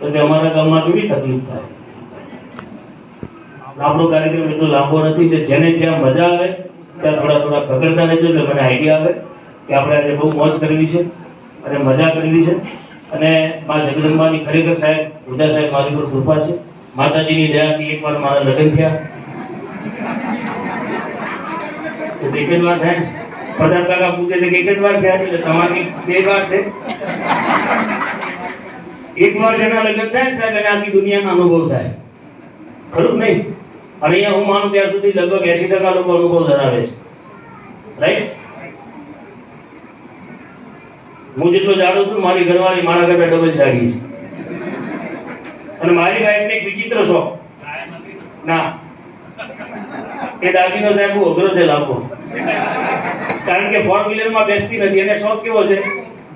તો અમારા ગામમાં કેવી તકલીફ થાય. આપણો કાર્યક્રમ એટલો લાંબો નથી કે જેને જ્યાં મજા આવે ત્યાં થોડા થોડા ખગડતા રહેજો એટલે મને આઈડિયા આવે કે આપણે આજે બહુ મોજ કરવી છે અને મજા કરવી છે. અને મા જગદંબાની ખરેખર સાહેબ ઉદા સાહેબ મારી પર કૃપા છે. માતાજીની દયાથી એકવાર મારા લગ્ન થયા તો એક જ વાર થાય. બધા કાકા પૂછે છે કે એક જ વાર થયા એટલે તમારી 2 વાર છે. એક વાર જેના લગ્ન થાય સાહેબ એને આખી દુનિયાનો અનુભવ થાય, ખરું નહીં? અને અહીંયા હું માનું ત્યાં સુધી લગભગ 80% લોકો અનુભવ ધરાવે છે, રાઈટ? હું જેટલો જાણું છું મારી ઘરવાળી મારા કરતા ડબલ જાડી છે. અને મારી વાઈફને એક વિચિત્ર શોખ, ના એ દાગીનો સાહેબ બહુ અઘરો છે લાવવો, કારણ કે 4 વ્હીલરમાં બેસતી નથી. એને શોખ કેવો છે,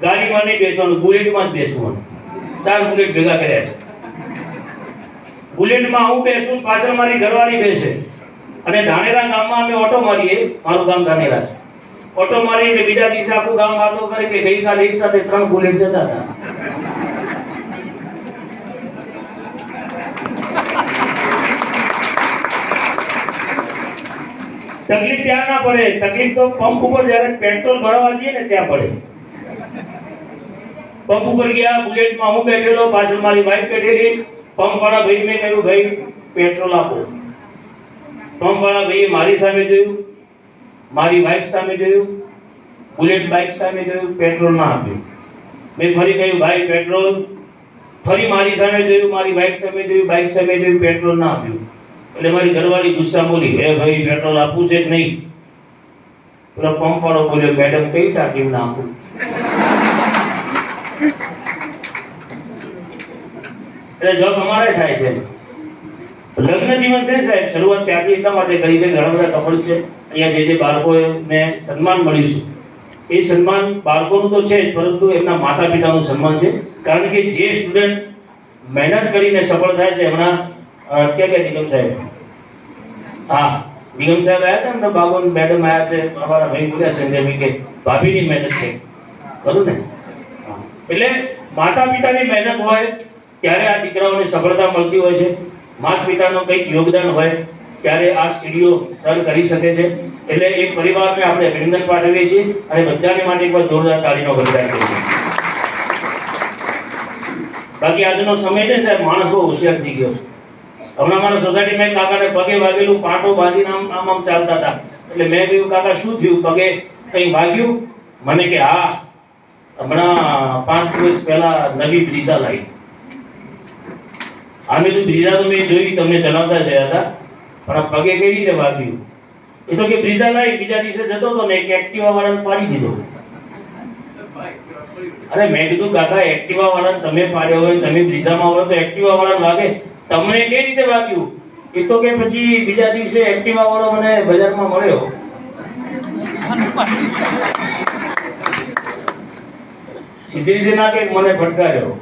ગાડીમાં નહીં બેસવાનું, બુલેટમાં જ બેસવાનું. 4 બુલેટ ભેગા કર્યા છે. બુલેટમાં હું બેસું, પાછળ મારી ઘરવાળી બેસે. અને ધાનેરા ગામમાં અમે ઓટો મારીએ, મારું ગામ ધાનેરા છે. ઓટો મારી એટલે બીજા દિવસે આખું ગામ વાતો કરે કે ગઈકાલે એક સાથે 3 બુલેટ જતા હતા. તકલીફ ત્યાં ના પડે, તકલીફ તો પંપ ઉપર જ્યારે પેટ્રોલ ભરાવા જઈએ ને ત્યાં પડે. પંપ ઉપર ગયા, બુલેટમાં હું બેઠેલો, પાછળ મારી વાઈફ બેઠેલી. પંપ વાળા ભાઈ મેં કહ્યું ભાઈ પેટ્રોલ આપો. પંપ વાળા ભાઈએ મારી સામે જોયું, મારી વાઈફ સામે જોયું, બુલેટ બાઇક સામે જોયું, પેટ્રોલ ના આપ્યું. મેં ફરી કહ્યું ભાઈ પેટ્રોલ. ફરી મારી સામે જોયું, મારી વાઈફ સામે જોયું, બાઇક સામે જોયું, પેટ્રોલ ના આપ્યું. એટલે મારી ઘરવાળી ગુસ્સા બોલી, હે ભાઈ પેટ્રોલ આપવું છે કે નહીં? પેલો પંપ વાળો બોલ્યો, મેડમ કઈ ટાંકી ના આપું? એટલે જોબ અમારે થાય છે. લગ્ન જીવન છે સાહેબ, શરૂઆત ત્યાંથી એટલા માટે કરી છે. ઘણા બધા કપલ છે અહીંયા જે બાળકોને સન્માન મળ્યું છે, એ સન્માન બાળકોનું તો છે જ, પરંતુ એમના માતા પિતાનું સન્માન છે. કારણ કે જે સ્ટુડન્ટ મહેનત કરીને સફળ થાય છે, હમણાં ક્યાં નિગમ સાહેબ, હા નિગમ સાહેબ આવ્યા હતા, એમના બાબુ મેડમ આવ્યા છે, અમારા ભાઈ બોલ્યા સંજય કે ભાભીની મહેનત છે, ખરું ને? એટલે માતા પિતાની મહેનત હોય ત્યારે આ દીકરાઓને સફળતા મળતી હોય છે. માતા પિતાનું કંઈક યોગદાન હોય ત્યારે આ સીડીઓ સર કરી શકે છે. એટલે એ પરિવારને આપણે અભિનંદન પાઠવીએ છીએ અને બધાને માટે એકવાર જોરદાર તાળીનો ગણગાર કરીએ છીએ. બાકી આજનો સમય છે સાહેબ, માણસ બહુ હોશિયાર થઈ ગયો છે. હમણાં મારા સોસાયટીમાં એક કાકાને પગે વાગેલું, પાટો બાંધીને આમ આમ ચાલતા હતા. એટલે મેં કહ્યું કાકા શું થયું, પગે કંઈ વાગ્યું? મને કે હા, હમણાં 5 દિવસ પહેલા નવી બ્રીઝા લાવી. આમે તો બ્રીઝા તો મેં જોઈ, તમને ચલાવતા જયા હતા, પણ આ પગે કઈ રીતે વાગ્યું? એ તો કે બ્રીઝા લાવી, બીજા દિવસે જતો હતો ને એક એક્ટિવા વાળાને પાડી દીધો. અરે મેં કીધું કાકા એક્ટિવા વાળાને તમે પાડ્યો હોય, તમે બ્રીઝામાં હોય તો એક્ટિવા વાળાને વાગે, તમને કઈ રીતે વાગ્યું? એ તો કે પછી બીજા દિવસે એક્ટિવા વાળો મને બજારમાં મળ્યો. સીધી રીતે ના કે મને ફટકાર્યો.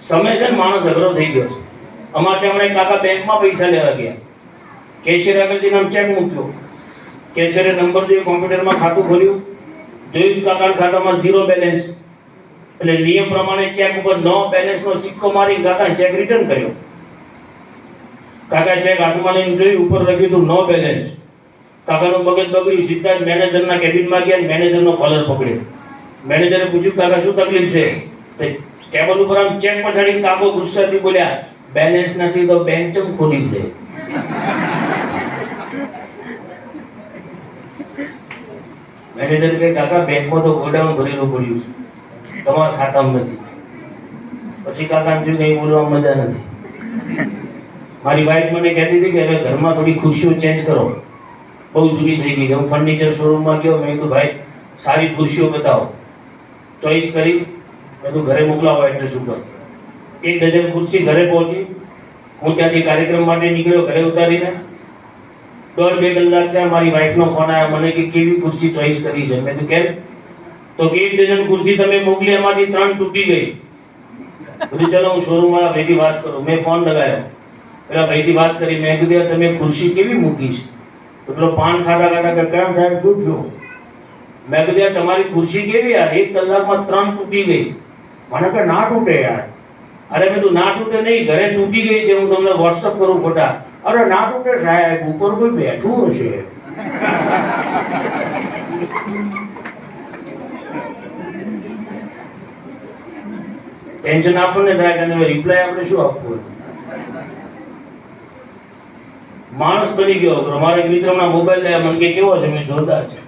સમય છે ને માણસ અઘરો થઈ ગયો છે. અમારે ત્યાં એક કાકા બેંકમાં પૈસા લેવા ગયા, કેશિયર આગળથી નામ ચેક મૂક્યો, કેશિયરે નંબર જોઈ, કોમ્પ્યુટરમાં ખાતું ખોલ્યું, જોયું કાકાના ખાતામાં 0 બેલેન્સ. એટલે નિયમ પ્રમાણે ચેક ઉપર નો બેલેન્સનો સિક્કો મારી કાકા ચેક રિટર્ન કર્યો. કાકા ચેક હાથમાં લઈને જોયું, ઉપર લખ્યું હતું નો બેલેન્સ. કાકાનું મગજ બગડ્યું, સીધા જ મેનેજરના કેબિનમાં ગયા, મેનેજરનો કોલર પકડ્યો. મેનેજરે પૂછ્યું કાકા શું તકલીફ છે? ટેબલ ઉપર આમ ચેક પછાડીને કાકો ગુસ્સાથી બોલ્યા, બેલેન્સ નથી તો બેંક ચમ ખોલી દે. મેનેજર કે કાકા બેંકમાં તો ગોડાઉન ભરેલું પડ્યું છે, તમારા ખાતામાં નથી. પછી કાકાને જોયું કઈ બોલવા મજા નથી. મારી વાઈફ મને કહેતી હતી કે હવે ઘરમાં થોડી ખુરશીઓ ચેન્જ કરો, બહુ જૂની થઈ ગઈ છે. હું ફર્નિચર શોરૂમમાં ગયો, મેં કીધું ભાઈ સારી ખુરશીઓ બતાવો. ચોઈસ કરી, મેં તો ઘરે મોકલાવો એડ્રેસ ઉપર. 1 ડઝન ખુરશી ઘરે પહોંચી. હું ત્યાંથી કાર્યક્રમ માટે નીકળ્યો, ઘરે ઉતારીને 1.5-2 કલાક ત્યાં મારી વાઈફનો ફોન આવ્યો, મને કે કેવી ખુરશી ચોઈસ કરી છે? મેં તો કેમ? તો કે 1 ડઝન ખુરશી તમે મોકલી, એમાંથી 3 તૂટી ગઈ. બધું ચલો હું શોરૂમ વાળા ભાઈથી વાત કરું. મેં ફોન લગાવ્યો, પેલા ભાઈથી વાત કરી. મેં કીધું તમે ખુરશી કેવી મૂકી છે? તો પેલો પાન ખાતા ખાતા કે કેમ સાહેબ શું થયું? મેં કીધું યાર તમારી ખુરશી કેવી યાર, 1 કલાકમાં 3 તૂટી ગઈ. મને કે ના તૂટે યાર. અરે મેં તું ના તૂટે નહીં, ઘરે તૂટી ગઈ છે, હું તમને વોટ્સઅપ કરું ફોટા. અરે ના તૂટે સાહેબ, ઉપર કોઈ બેઠું હશે. ટેન્શન આપણને થાય કે રિપ્લાય આપણે શું આપવું. માણસ બની ગયો. અમારા એક મિત્રના મોબાઈલ લે, મને કે કેવો છે, મેં જોરદાર છે.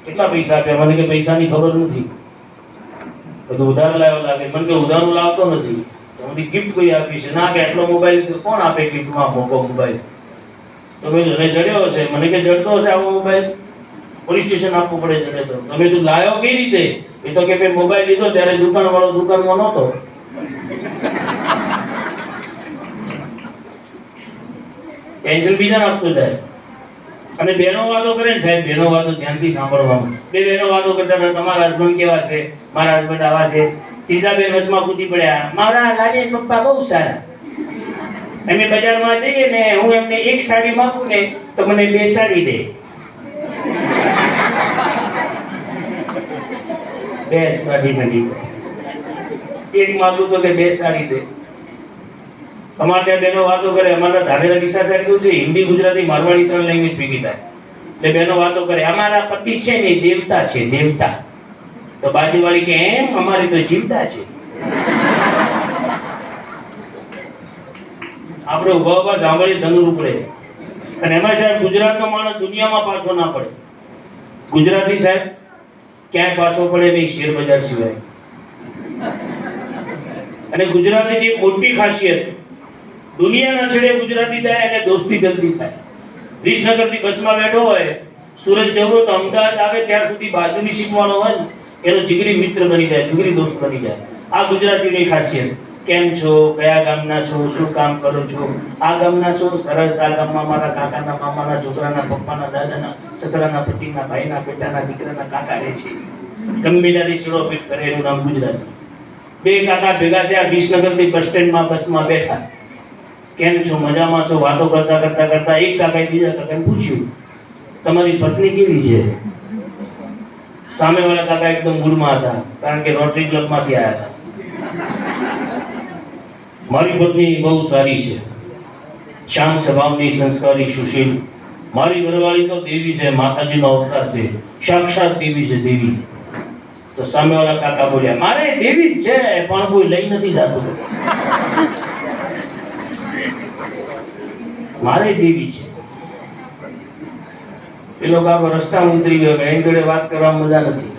કેટલા પૈસા છે? મને કે પૈસાની ખબર નથી, બધું ઉધાર લાવ્યો લાગે. મને કે ઉધારું લાવતો નથી, બધી ગિફ્ટ કોઈ આપી છે. ના કે આટલો મોબાઈલ કોણ આપે ગિફ્ટમાં, મોંઘો મોબાઈલ. તો મેં મને જડ્યો હશે. મને કે જડતો હશે આવો મોબાઈલ, પોલીસ સ્ટેશન આપવું પડે જડે તો. તમે તું લાવ્યો કઈ રીતે? એ તો કે ભાઈ મોબાઈલ લીધો ત્યારે દુકાનવાળો દુકાનમાં નહોતો. ટેન્શન બીજાને આપતું જાય. અને બહેનો વાતો કરે ને સાહેબ, બહેનો વાતો ધ્યાનથી સાંભળવાનું. બે બહેનો વાતો કરતા હતા, તમારા હસબન્ડ કેવા છે, મારા હસબન્ડ આવા છે. ત્રીજા બેન વચમાં કૂદી પડ્યા, મારા લાગે પપ્પા બહુ સારા. અમે બજારમાં જઈએ ને, હું એમને એક સાડી માંગુ ને તો મને 2 સાડી દે. 2 સાડી નથી, એક માંગુ તો કે 2 સાડી દે. અમારે ત્યાં બહેનો વાતો કરે. અમારા ધાનેરા દિશા સાઈડ કેવું છે, હિન્દી ગુજરાતી મારવાડી 3 લેંગ્વેજ ભેગી થાય. એટલે બહેનો વાતો કરે, અમારા પતિ છે ને દેવતા છે, દેવતા. તો બાજુવાળી કે એમ, અમારી તો જીવતા છે. આપણે ઉભા ઉભા સાંભળી ધનુર ઉપડે. અને એમાં સાહેબ ગુજરાતનો માણસ દુનિયામાં પાછો ના પડે. ગુજરાતી સાહેબ ક્યાંય પાછો પડે નહીં, શેર બજાર સિવાય. અને ગુજરાતીની એક મોટી ખાસિયત, દુનિયાના છેડે ગુજરાતી જાય અને દોસ્તી જલ્દી થાય. વિસનગરથી બસમાં બેઠો હોય, સુરત જવો તો અમદાવાદ આવે ત્યાર સુધી બાજુની સીટવાળો હોય ને એનો જીગરી મિત્ર બની જાય, જીગરી દોસ્ત બની જાય. આ ગુજરાતીની ખાસિયત. કેમ છો, કયા ગામના છો, શું કામ કરો છો? આ ગામના છો, સરસ. આ ગામમાં મારા કાકાના મામાના છોકરાના પપ્પાના દાદાના સસરાના પતિના ભાઈના બેટાના દીકરાના કાકા રહે છે. ગંભીરાથી છેડો પીટ કરે, એનું નામ ગુજરાતી. 2 કાકા ભેગા થયા, વિસનગરથી બસ સ્ટેન્ડમાં બસમાં બેઠા. કેમ છો, મજામાં છો? વાતો કરતા કરતા કરતા એક કાકાએ બીજા કાકાને પૂછ્યું, તમારી પત્ની કેવી છે? સામેવાળા કાકા એકદમ મૂડમાં હતા, કારણ કે રોટરી ક્લબમાંથી આવ્યા હતા. મારી પત્ની બહુ સારી છે, શાંત સ્વભાવની, સંસ્કારી, સુશીલ. મારી ઘરવાળી તો દેવી છે, માતાજીનો અવતાર છે, સાક્ષાત દેવી છે, દેવી. તો સામેવાળા કાકા બોલ્યા, મારે દેવી જ છે, પણ કોઈ લઈ નથી જતું. મારે દેવી છે. પેલો કાકો રસ્તામાં ઉતરી ગયો, એની જોડે વાત કરવામાં મજા નથી.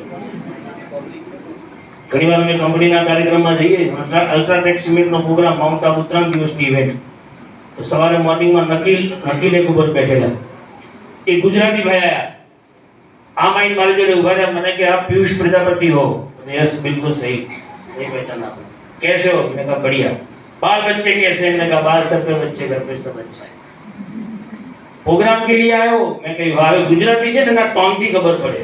ઘણી વાર અમે કંપનીના કાર્યક્રમમાં જઈએ, અલ્ટ્રાટેક સિમેન્ટનો પ્રોગ્રામ, માઉન્ટ આબુ 3 દિવસની ઇવેન્ટ. તો સવારે મોર્નિંગમાં નકીલ એક ઉપર બેઠેલા, એ ગુજરાતી ભાઈ આયા. આ માઇન મારી જોડે ઉભા રહ્યા. મને કે આપ પિયુષ પ્રજાપતિ हो? यस बिल्कुल सही, सही पहचाना आपने. कैसे हो? मैंने कहा बढ़िया. बाल बच्चे कैसे हैं? मैंने कहा बाल सब पे बच्चे, घर पे सब अच्छा है. प्रोग्राम के लिए आयो? मैं कही वाह, गुजराती છે ને ના ટોનથી ખબર પડે.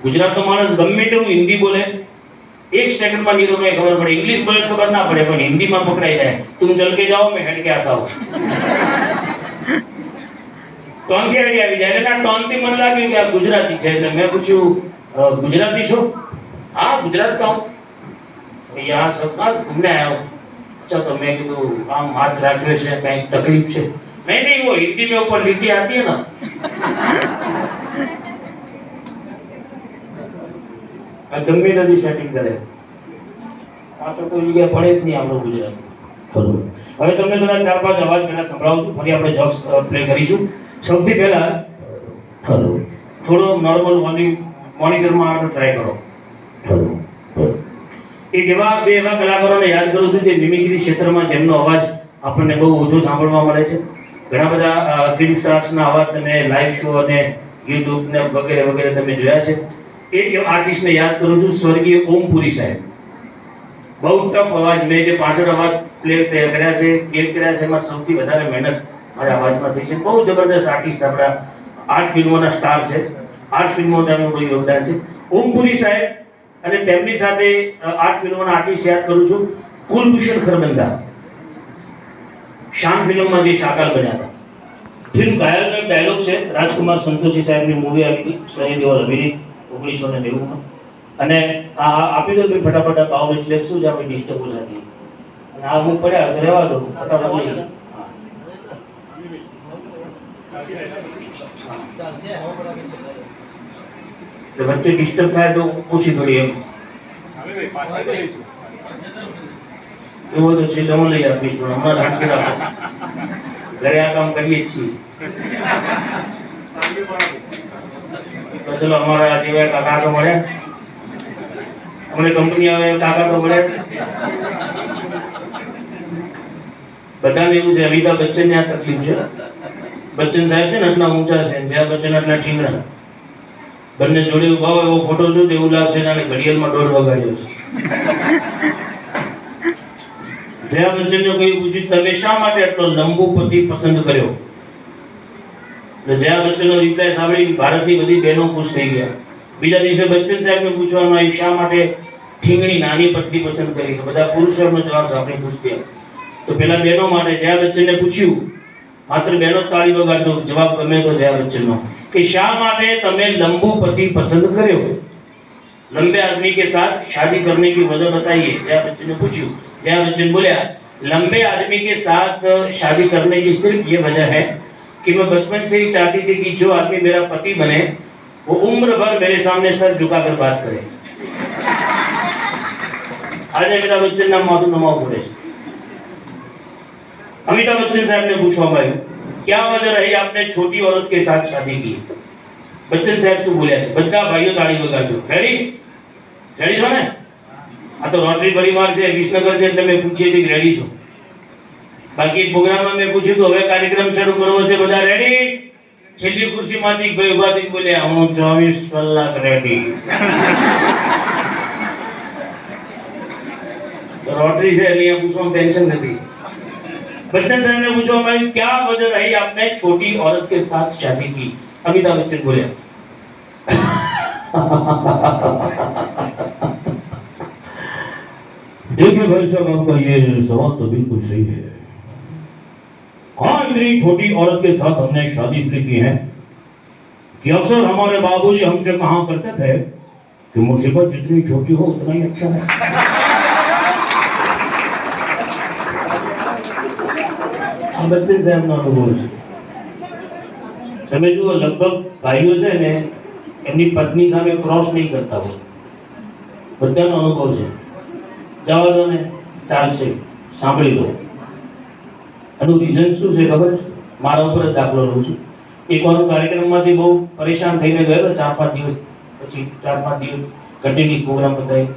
ગુજરાતનો માણસ ગમે તેવું હિન્દી બોલે, 1 સેકન્ડમાં નીરોને ખબર પડે. इंग्लिश બોલે ખબર ના પડે, પણ હિન્દીમાં પકડાઈ જાય. तुम चल के जाओ, मैं हट के आता हूं. ટોનથી આઈડિયા આવી જાય. એટલે ટોનથી મને લાગ્યું કે આ ગુજરાતી છે. એટલે મેં પૂછ્યું, ગુજરાતી છો? हाँ गुजरात का हूँ. यहाँ सब घूमने आया हूँ. अच्छा, तो मैं कीधु आम हाथ राख्यो છે, कहीं तकलीफ છે? नहीं, वो हिंदी में ऊपर लिखी आती है ना. गम्मे नदी सेटिंग करे. આ તો કોઈ જગ્યાએ પડે જ નહીં આપણું ગુજરાત. હવે તમને થોડા 4-5 અવાજ પહેલા સંભળાવું છું, ફરી આપણે જોક્સ પ્લે કરીશું. સૌથી પહેલા થોડો નોર્મલ મોનિટરમાં આપણે ટ્રાય કરો. એક એવા 2 એવા કલાકારોને યાદ કરું છું જે મિમિક્રી ક્ષેત્રમાં જેમનો અવાજ આપણને બહુ ઓછો સાંભળવા મળે છે. ઘણા બધા ફિલ્મ સ્ટાર્સના અવાજ તમે લાઈવ શો અને યુટ્યુબ ને વગેરે વગેરે તમે જોયા છે. એક આર્ટિસ્ટને યાદ કરું છું, સ્વર્ગીય ઓમપુરી સાહેબ. બહુ ટફ અવાજ. મેં જે 65 અવાજ પ્લે કર્યા છે, ગેમ કર્યા છે, એમાં સૌથી વધારે મહેનત મારા અવાજમાં થઈ છે. બહુ જબરદસ્ત આર્ટિસ્ટ, આપણા 8 ફિલ્મોના સ્ટાર છે. 8 ફિલ્મો તેમનું બહુ યોગદાન છે. ઓમપુરી સાહેબ અને તેમની સાથે 8 ફિલ્મોના આર્ટિસ્ટ યાદ કરું છું, કુલભૂષણ ખરબંદા. શાન ફિલ્મમાં જે શાકાલ બન્યા હતા. ફિલ્મ ઘાયલનો એક ડાયલોગ છે, રાજકુમાર સંતોષી સાહેબની મૂવી આવી હતી, સની દેઓલ અભિનીત. 1990 અને આ આપી દો ફટાફટ ભાવ એટલે શું છે આપણે ડિસ્ટર્બ નથી અને આ હું પડ્યા રહેવા દો ફટાફટ લઈ વચ્ચે ડિસ્ટર્બ થાય તો ઓછી થોડી એમ એવું તો છે તો હું લઈ આપીશ પણ હમણાં રાખી રાખો ઘરે આ કામ કરીએ જ છીએ તો ચલો અમારા જેવા કાકા તો મળ્યા અમને કંપની આવે કાકા તો મળ્યા બધાને એવું છે અમિતાભ બચ્ચન ને આ તકલીફ છે બચ્ચન સાહેબ છે ને આટલા ઊંચા છે જ્યાં બચ્ચન આટલા ઠીંગણા બંને જોડે ઉભા હોય એવો ફોટો જો એવું લાગશે ને ઘડિયાળમાં 1:30 વાગ્યો છે જયા બચ્ચનને કોઈ પૂછ્યું તમે શા માટે આટલો લંબુ પતિ પસંદ કર્યો જયા બચ્ચનનો રિપ્લાય સાંભળી ભારતની બધી બહેનો ખુશ થઈ ગયા બીજા દિવસે બચ્ચન સાહેબને પૂછવામાં આવ્યું શા માટે ઠીંગણી નાની પત્ની પસંદ કરી તો બધા પુરુષોનો જવાબ સાંભળી ખુશ થયા તો પેલા બહેનો માટે જયા બચ્ચનને પૂછ્યું માત્ર બહેનો તાળી વગાડતો જવાબ ગમે તો જયા બચ્ચનનો कि शाह माटे तमे लंबू पति पसंद करो लंबे आदमी के साथ शादी करने की वजह बताइए जया बच्चन ने पूछू जया बच्चन बोला लंबे आदमी के साथ शादी करने की सिर्फ ये वजह है कि मैं बचपन से ही चाहती थी कि जो आदमी मेरा पति बने वो उम्र भर मेरे सामने सर झुकाकर बात करे आज अमिताभ बच्चन नाम माथुं नमाव पड़े अमिताभ बच्चन साहब ने पूछवा पाया क्या वजह रही आपने छोटी औरत के साथ शादी की बच्चन साहब શું બોલ્યા છે બધા ભાઈઓ તાળી વગાડજો રેડી રેડી છો ને આ તો રોટરી પરિવાર છે વિસનગર છે એટલે મેં પૂછીએ કે રેડી છો બાકી પ્રોગ્રામમાં મેં પૂછ્યું તો હવે કાર્યક્રમ શરૂ કરવો છે બધા રેડી છેલ્લી ખુરશીમાંથી ભાઈ ઉભા થઈ બોલ્યા હું 24 કલાક રેડી રોટરી છે એટલે અહીંયા પૂછવામાં ટેન્શન નથી बच्चन साहब ने पूछा भाई क्या वजह रही आपने छोटी औरत के साथ शादी की अमिताभ बच्चन बोले देखिए भाई साहब आपका ये सवाल तो बिल्कुल सही है हाँ इतनी छोटी औरत के साथ हमने शादी इसलिए की है कि अक्सर हमारे बाबूजी हमसे कहा करते थे कि मुसीबत जितनी छोटी हो उतना ही अच्छा है बच्चन साहब નો અનુભવ છે તમે જુઓ લગભગ ભાઈઓ છે ને એમની પત્ની સામે ક્રોસ નહીં કરતા હોય બધાનો અનુભવ છે જવા દો ને ચાલશે સાંભળી લો એનું રીઝન શું છે ખબર છે મારા ઉપર જ દાખલો લઉં છું એકવાર હું કાર્યક્રમમાંથી બહુ પરેશાન થઈને ગયો 4-5 દિવસ પછી 4-5 દિવસ કન્ટિન્યુઅસ પ્રોગ્રામ બતાવ્યો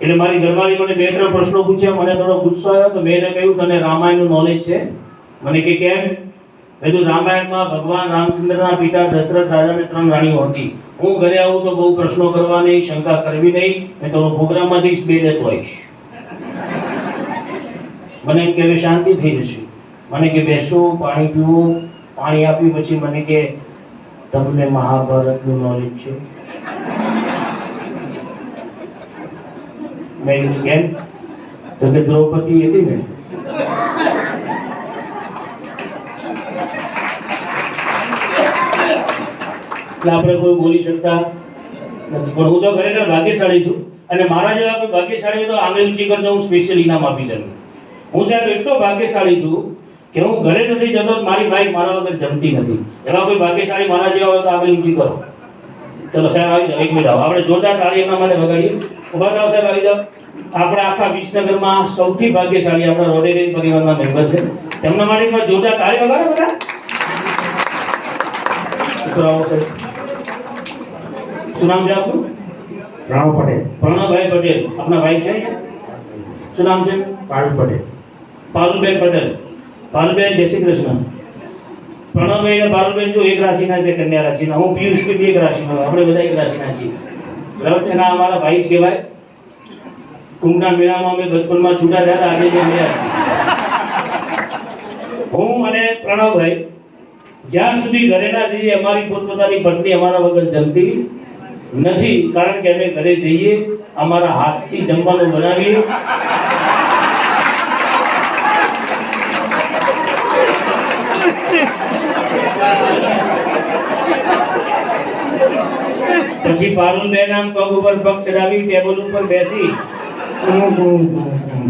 એટલે મારી ઘરવાળી મને 2-3 પ્રશ્નો પૂછ્યા મને થોડો ગુસ્સો આવ્યો તો મેં એને કહ્યું તને રામાયણનું નોલેજ છે મને કે કેમ મેં તો રામાયણમાં ભગવાન રામચંદ્રના પિતા દશરથ રાજાને 3 રાણીઓ હતી હું ઘરે આવું તો બહુ પ્રશ્નો કરવા નહીં શંકા કરવી નહીં મેં તો પ્રોગ્રામમાંથી જ બે લેતો આવીશ મને કે હવે શાંતિ થઈ જશે મને કે બેસો પાણી પીવો પાણી આપી પછી મને કે તમને મહાભારતનું નોલેજ છે मैं केम तो के द्रौपदी थी ने આપણે કોઈ બોલી શકતા નથી પણ હું તો ખરેખર ભાગ્યશાળી છું અને મારા જેવા કોઈ ભાગ્યશાળી તો આંગળી ઊંચી કરજો હું સ્પેશિયલ ઇનામ આપી શકું હું સાહેબ એટલો ભાગ્યશાળી છું કે હું ઘરે નથી જતો મારી બાઈક મારા વગર જમતી નથી એવા કોઈ ભાગ્યશાળી મારા જેવા હોય તો આંગળી ઊંચી કરો ચલો સાહેબ આવી જાઓ 1 મિનિટ આવો આપણે જોરદાર તાળી એમના માટે વગાડીએ ઉભા થાઓ સાહેબ આવી જાઓ આપણા આખા વિસનગરમાં સૌથી ભાગ્યશાળી આપણા રોડેરિયન પરિવારના મેમ્બર છે તેમના માટે એક જોરદાર તાળી વગાડો બધા છોકરાઓ છે શું નામ છે આપનું રાવ પટેલ પ્રણવભાઈ પટેલ આપના ભાઈ છે શું નામ છે પારુલ પટેલ પારુલબેન પટેલ પારુલબેન જય શ્રી કૃષ્ણ પ્રણવભાઈ અને પારુલબેન જો એક રાશિના છે કન્યા રાશિના હું પિયુષ બી એક રાશિનો આપણે બધા એક રાશિના છીએ બરાબર છે ના અમારા ભાઈ જ કહેવાય કુંભના મેળામાં અમે બચપનમાં છૂટા થયા આજે જે મળ્યા હું અને પ્રણવભાઈ જ્યાં સુધી ઘરે ના જઈએ અમારી પોતપોતાની પત્ની અમારા વગર જમતી નથી કારણ કે અમે ઘરે જઈએ અમારા હાથથી જમવાનું બનાવીએ પછી પારુલબેન આમ પગ ઉપર પગ ચડાવી ટેબલ ઉપર બેસી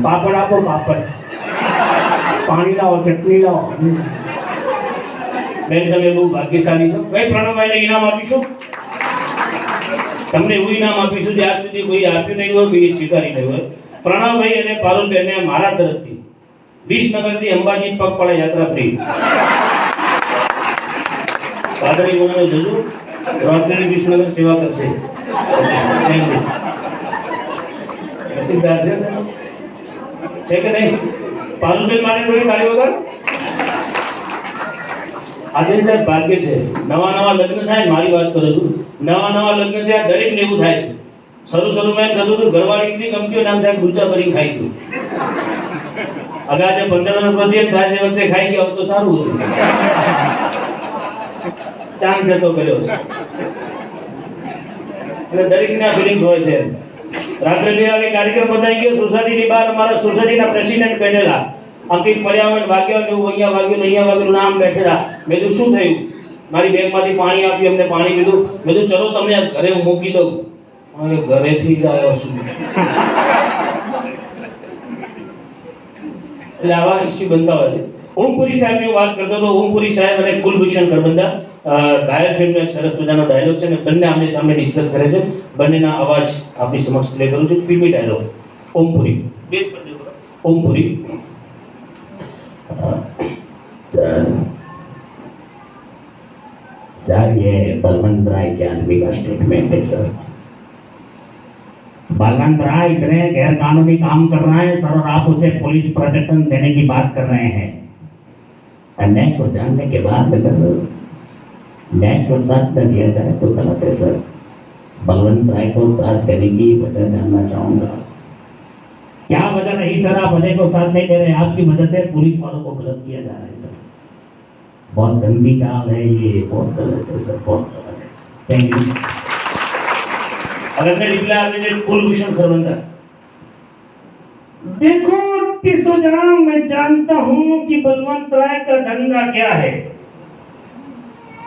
પાપડ આપો પાપડ, પાણી લાવો, ચટણી લાવો. બેન તમે બહુ ભાગ્યશાળી છો. ભાઈ પ્રણવભાઈને ઇનામ આપીશું. તમને એવું ઇનામ આપીશું જે આજ સુધી કોઈ આપ્યું નહીં હોય, કોઈ સ્વીકારી નહીં હોય. પ્રણવભાઈ અને પારુલબેનને મારા તરફથી વિસનગરથી અંબાજી પગપાળા યાત્રા ફ્રી. પાદરી બોલનો જજો રોજની વિસનગર સેવા કરશે. નસીબદાર છે કે નહીં? પારુલબેન માટે થોડી તાળી વગર. આજે સાહેબ ભાગ્ય છે. નવા લગ્ન થાય, મારી વાત કરું છું, નવા લગ્ન થયા દરેકને એવું થાય છે. શરૂમાં એમ થતું હતું ઘરવાળી એટલી ગમતી નામ થાય ગુચ્ચા ભરી ખાઈ ગયું. હવે આજે 15 વર્ષ પછી એમ થાય છે વખતે ખાઈ ગયા તો સારું હતું. ચાંદ જતો કર્યો છે એટલે દરેકના ફિલિંગ્સ હોય છે. રાત્રે 2 વાગે કાર્યક્રમ પતાઈ ગયો. સોસાયટીની બહાર અમારા સોસાયટીના પ્રેસિડેન્ટ બેઠેલા. અંકિત પર્યાવરણ વાગ્યા એવું અહીંયા વાગ્યું નામ બેઠેલા. મેં કીધું શું થયું? મારી બેગમાંથી પાણી આપ્યું, અમને પાણી પીધું. મેં કીધું ચલો તમને ઘરે હું મૂકી દઉં. ઘરેથી જ આવ્યો છું. એટલે આવા ઇસ્યુ બનતા હોય છે. ઓમપુરી સાહેબની વાત કરતો હતો. ઓમપુરી સાહેબ અને કુલભૂષણ ખરબંદા ઘાયલ ફિલ્મનો એક સરસ મજાનો ડાયલોગ છે ને બંને આમને સામે ડિસ્કસ કરે છે. બંનેના અવાજ આપની સમક્ષ પ્લે કરું છું. ફિલ્મી ડાયલોગ. ઓમપુરી ઓમપુરી सर ये बलवंत राय के आदमी का स्टेटमेंट है सर. बलवंत राय इतने गैर कानूनी काम कर रहा है सर और आप उसे पुलिस प्रोटेक्शन देने की बात कर रहे हैं. अन्याय को जानने के बाद अगर न्याय को साथ न दिया जाए तो गलत है सर. बलवंत राय को साथ देने की वजह जानना चाहूंगा. क्या वजह नहीं सर? आप अजय को साथ नहीं दे रहे. आपकी मदद से पुलिस वालों को गलत किया जा रहा है सर. बहुत गंदी चाल है ये. बहुत गलत है सर, बहुत गलत है. Thank you. अगर मैं निकला आपने जो कुलभूषण खरबंदा. देखो तीसो जनाब, मैं जानता हूँ कि बलवंत राय का धंधा क्या है,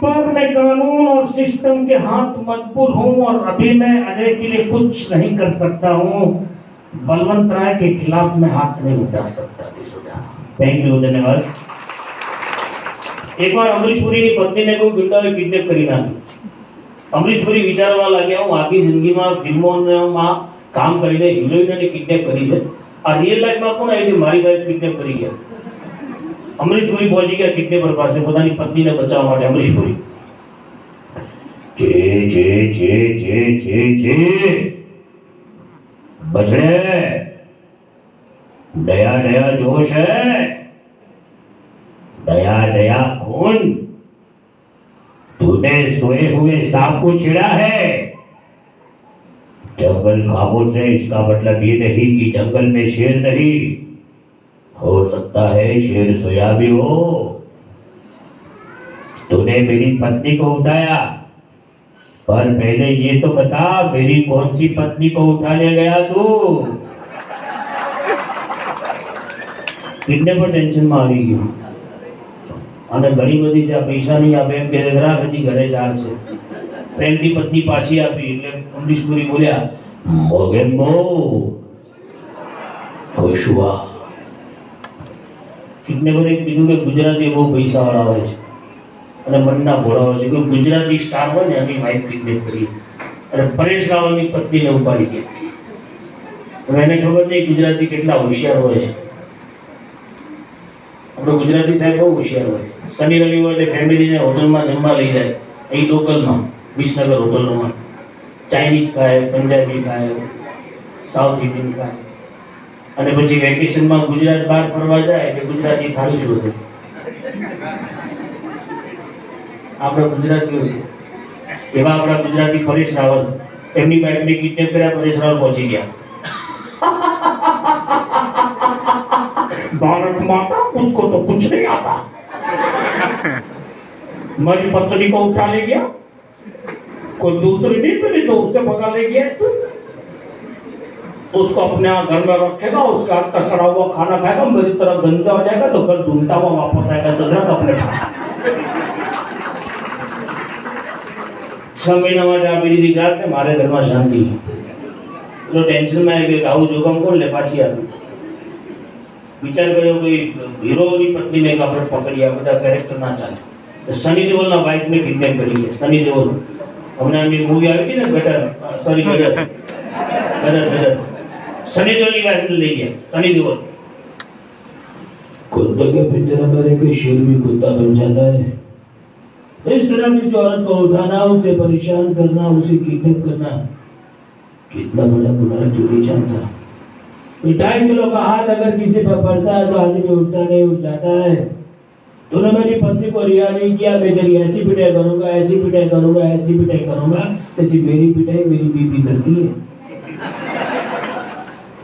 पर मैं कानून और सिस्टम के हाथ मजबूर हूँ और अभी मैं अजय के लिए कुछ नहीं कर सकता हूँ. बलवंत राय के खिलाफ मैं हाथ नहीं उठा सकता. Thank you. धन्यवाद. एक बार अमरीश पुरी की पत्नी ने कोई गुंडाओं किडनेप કરી નાખી. અમરીશ પુરી વિચારવા લાગ્યા હું આખી જિંદગીમાં ફિલ્મોમાં કામ કરીને હિરોઈનને કિડનેપ કરી છે. આ રિયલ લાઈફમાં કોણ આવી મારી વાઈફ કિડનેપ કરી ગયા. અમરીશ પુરી પહોંચી ગયા કિડનેપર પાસે પોતાની પત્નીને બચાવવા માટે. અમરીશ પુરી बछड़े दया दया जोश है, दया दया खून. तूने सोए हुए सांप को छिड़ा है. जंगल खामोश है इसका मतलब ये नहीं कि जंगल में शेर नहीं. हो सकता है शेर सोया भी हो. तूने मेरी पत्नी को उठाया, पर पहले ये तो बता मेरी कौन सी पत्नी को उठा ले गया तू? કિડનેપર ટેન્શનમાં આવી ગયું અને ઘણી બધી જે પૈસા નહીં આપે એમ કે ગ્રાહક હજી ઘરે ચાલ છે. પ્રેમથી પત્ની પાછી આપી એટલે અમરીશ પુરી બોલ્યા મોગેમ્બો ખુશ हुआ. કિડનેપરે કીધું કે ગુજરાતી બહુ પૈસાવાળા હોય છે અને મનના ભોળા હોય છે. કોઈ ગુજરાતી સ્ટાર હોય ને એની વાઈફ કિડનેપ કરી અને પરેશ રાવલની પત્નીને ઉપાડી ગઈ. હવે એને ખબર નહીં ગુજરાતી કેટલા હોશિયાર હોય છે. આપણો ગુજરાતી સાહેબ બહુ હોશિયાર હોય. શનિ રવિ હોય એટલે ફેમિલીને હોટલમાં જમવા લઈ જાય. અહીં લોકલમાં વિસનગર હોટલોમાં ચાઇનીઝ ખાય, પંજાબી ખાય, સાઉથ ઇન્ડિયન ખાય અને પછી વેકેશનમાં ગુજરાત બહાર ફરવા જાય એટલે ગુજરાતી થાળી શોધે. આપણા ગુજરાતીઓ છે એવા આપણા ગુજરાતી પરેશ રાવલ એમની વાઈફને કિડનેપ કર્યા. પરેશ રાવલ પહોંચી ગયા. भारत माता उसको तो कुछ नहीं आता. मेरी पत्नी को उठा ले गया, कोई दूसरी नहीं मिली तो उससे भगा ले गया. उसको अपने घर में रखेगा, उसके हाथ का सड़ा हुआ खाना खाएगा, मेरी तरफ गंदा हो जाएगा तो घर ढूंढता हुआ वापस आएगा. तो अपने 6 મહિના માટે આપી દીધી ગ્રાહકને, મારે ઘરમાં શાંતિ. એટલો ટેન્શનમાં આવી ગયો કે આવું જોખમ કોણ લે, પાછી આપી. વિચાર કર્યો કે હીરોની પત્નીને એક આપણે પકડી, આ બધા કેરેક્ટર ના ચાલે. તો સની દેઓલના વાઇફને કિડનેપ કરી છે. સની દેઓલ હમણાં એમની મૂવી આવી હતી ને, ગદર, सनी देओल की वाइफ ले गया. सनी देओल कुत्ते के पिंजरे में रह के शेर भी कुत्ता बन जाता है. इस तरह किसी औरत को उठाना, उसे परेशान करना, उसे किडनैप करना कितना बड़ा गुनाह है, चोरी जानता. 2.5 किलो का हाथ अगर किसी पर पड़ता है तो आदमी उठता नहीं, उठ जाता है. तूने मेरी पत्नी को रिहा नहीं किया, मैं तेरी ऐसी पिटाई करूंगा, ऐसी पिटाई करूंगा, ऐसी पिटाई करूंगा, जैसी मेरी पिटाई मेरी बीबी करती है.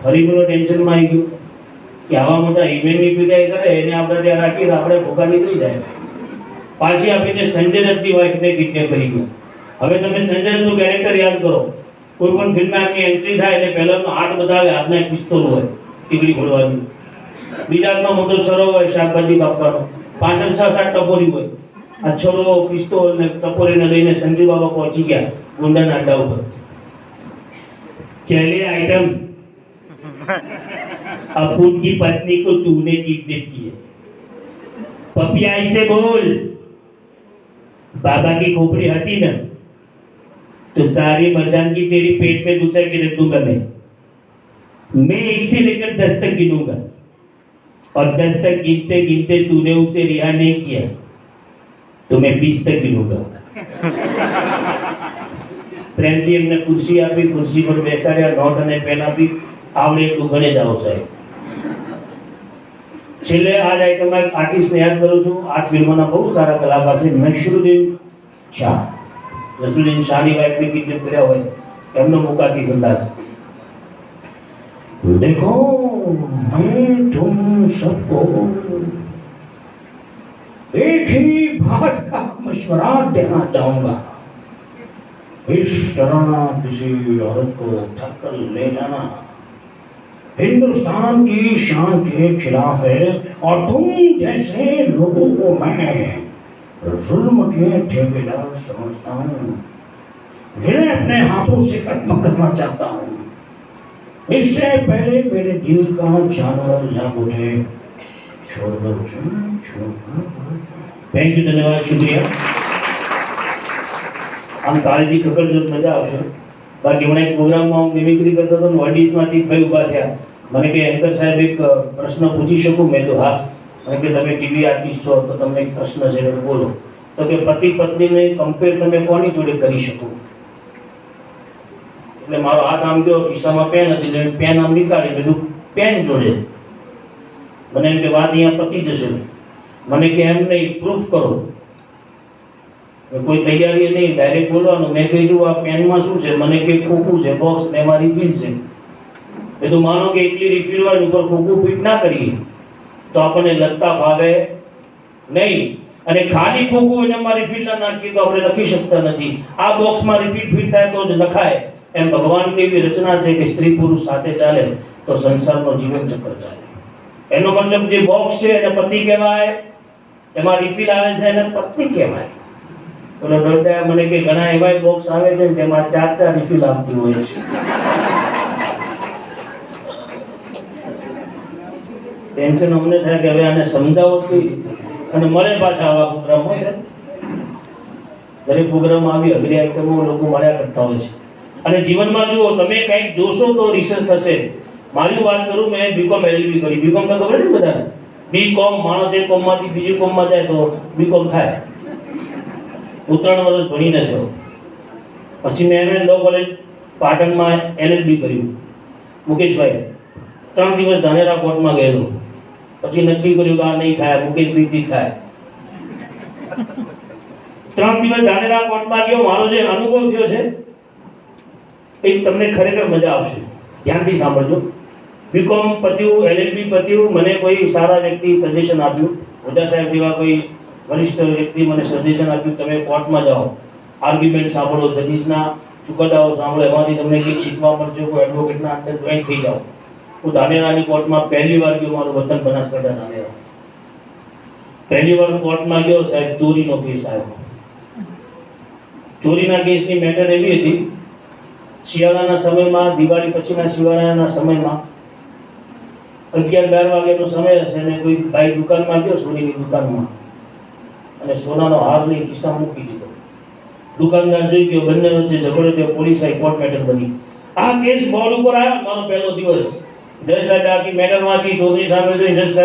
ફરી પેલો ટેન્શનમાં આવી ગયો કે આવા મોટા ઇવેન્ટની પીડાઈ કરે એને આપણે ત્યાં રાખી આપણે ભૂખા નીકળી જાય. પાછી આપીને સંજય દત્તની વાઇફને કિડનેપ કરી ગયો. હવે તમે સંજય દત્તનું કેરેક્ટર યાદ કરો. કોઈ પણ ફિલ્મમાં એમની એન્ટ્રી થાય એટલે પહેલાનો હાથ બતાવે, હાથમાં એક પિસ્તોલ હોય ટીકડી ફોડવાની, બીજા હાથમાં મોટો છરો હોય શાકભાજી કાપવાનો, પાછળ 6-7 ટપોરી હોય. આ છરો, પિસ્તોલ ને ટપોરીને લઈને સંજય બાબા પહોંચી ગયા ગુંડાના અડ્ડા ઉપર. चलिए आइटम, अपून की पत्नी को तूने किडनैप किया. पपिया ऐसे बोल. बाबा की खोपड़ी हटी ना तो सारी मर्दानगी तेरी पेट में घुसा के रख दूंगा मैं 1 से लेकर 10 तक गिनूंगा और 10 तक गिनते गिनते तूने उसे रिहा नहीं किया तो मैं 20 तक गिनूंगा. પ્રેમથી એમને ખુરશી આપી, ખુરશી પર બેસાડ્યા, નોટ અને પેન આપી, આવડે એટલું ગણે જાઓ સાહેબ. છેલ્લે આ જ આઈટમમાં એક આર્ટિસ્ટને યાદ કરું છું. આ ફિલ્મના બહુ સારા કલાકાર છે, નસરુદ્દીન શાહ. નસરુદ્દીન શાહની વાઇફને કિડનેપ કર્યા હોય એમનો મુકાતી અંદાજ. देखो मैं तुम सबको एक ही बात का मशवरा देना चाहूंगा. इस तरह किसी औरत को ठक्कर ले जाना हिंदुस्तान की शान के खिलाफ है और तुम जैसे लोगों को मैं जुल्म के ठेकेदार समझता हूँ, जिन्हें अपने हाथों से खत्म करना चाहता हूँ. इससे पहले मेरे दिल का जानवर जाग उठे. छोड़ दो. थैंक यू, धन्यवाद, शुक्रिया. આમ કાળજી ખબર જો મજા આવશે. બાકી હમણાં એક પ્રોગ્રામમાં હું મિમિક્રી કરતો હતો ને ઓડિયન્સમાંથી ભાઈ ઊભા થયા. મને કે એન્કર સાહેબ એક પ્રશ્ન પૂછી શકું? મેં તો હા. મને કે તમે ટીવી આર્ટિસ્ટ છો તો તમને એક પ્રશ્ન છે તો બોલો. તો કે પતિ પત્નીને કમ્પેર તમે કોની જોડે કરી શકો? એટલે મારો હાથ આમ ગયો, ખિસ્સામાં પેન હતી એટલે પેન આમ નીકાળી બધું પેન જોડે. મને એમ કે વાત અહીંયા પતી જશે. મને કે એમ નહીં, પ્રૂફ કરો. કોઈ તૈયારી નહીં, ડાયરેક્ટ બોલવાનું. મેં કીધું આ પેનમાં શું છે? મને કે ખોખું છે, બોક્સ ને એમાં રિફિલ છે. એ તો માનો કે એટલી રિફિલ હોય ઉપર ખોખું ફિટ ના કરીએ તો આપણને લખતા ફાવે નહીં. અને ખાલી ખોખું એને એમાં રિફિલ ના નાખીએ તો આપણે લખી શકતા નથી. આ બોક્સમાં રિફિલ ફિટ થાય તો જ લખાય. એમ ભગવાનની એવી રચના છે કે સ્ત્રી પુરુષ સાથે ચાલે તો સંસારનો જીવન ચક્ર ચાલે. એનો મતલબ જે બોક્સ છે એને પતિ કહેવાય, એમાં રિફિલ આવે છે એને પત્ની કહેવાય. ઓલો ડોક્ટર મને કે ઘણા એવા બોક્સ આવે છે જેમાં 4 રિફિલ આપતી હોય છે. ટેન્શન અમને થાય કે હવે આને સમજાવો કઈ અને મળે પાછા આવા પ્રોગ્રામ હોય. દરેક પ્રોગ્રામમાં આવી અઘરી આઈટમો લોકો મળ્યા કરતા હોય છે. અને જીવનમાં જુઓ તમે કંઈક જોશો તો રિસર્ચ થશે. મારી વાત કરું, મેં બીકોમ એલએલબી કરી. બીકોમ તો ખબર છે બધા. બીકોમ માણસ એક કોમમાંથી બીજી કોમમાં જાય તો બીકોમ થાય. હું 3 વર્ષ ભણીને છો. પછી મેં એમએ લો કોલેજ પાટણમાં એલએલબી કર્યું. મુકેશભાઈ 3 દિવસ ધાનેરા કોર્ટમાં ગયેલો. પછી નક્કી કર્યું કે આ નહીં થાય, મુકેશ બીજી થાય. 3 દિવસ ધાનેરા કોર્ટમાં ગયો. મારો જે અનુભવ થયો છે એ તમને ખરેખર મજા આવશે. ધ્યાનથી સાંભળજો. બીકોમ પત્યું, એલએલબી પત્યું. મને કોઈ સારા વ્યક્તિ સજેશન આપ્યું, ઓઝા સાહેબ જેવા કોઈ વરિષ્ઠ વ્યક્તિ મને સજેશન આપ્યું તમે કોર્ટમાં જાઓ, આર્ગ્યુમેન્ટ સાંભળો, જજીસના ચુકાદાઓ સાંભળો, એમાંથી તમને કંઈક શીખવા મળશે. કોઈ એડવોકેટના અંદર જોઈન થઈ જાઓ. હું ધાનેરાની કોર્ટમાં પહેલી વાર ગયો. મારું વતન બનાસકાંઠા ધાનેરા. પહેલી વાર કોર્ટમાં ગયો સાહેબ, ચોરીનો કેસ આવ્યો. ચોરીના કેસની મેટર એવી હતી, શિયાળાના સમયમાં, દિવાળી પછીના શિયાળાના સમયમાં 11-12 વાગ્યાનો સમય હશે ને કોઈ ભાઈ દુકાનમાં ગયો, સોનીની દુકાનમાં, અને સોનાનો હાર લઈ ખિસ્સામાં મૂકી દીધો. દુકાનદાર જોઈ ગયો, બંને વચ્ચે ઝઘડો થયો, પોલીસ આવી, કોર્ટ મેટર બની. આ કેસ બોર્ડ ઉપર આવ્યો, મારો પહેલો દિવસ. જજ સાહેબ આખી મેટર વાંચી, ચોરી સામે જોઈ, જજ સાહેબ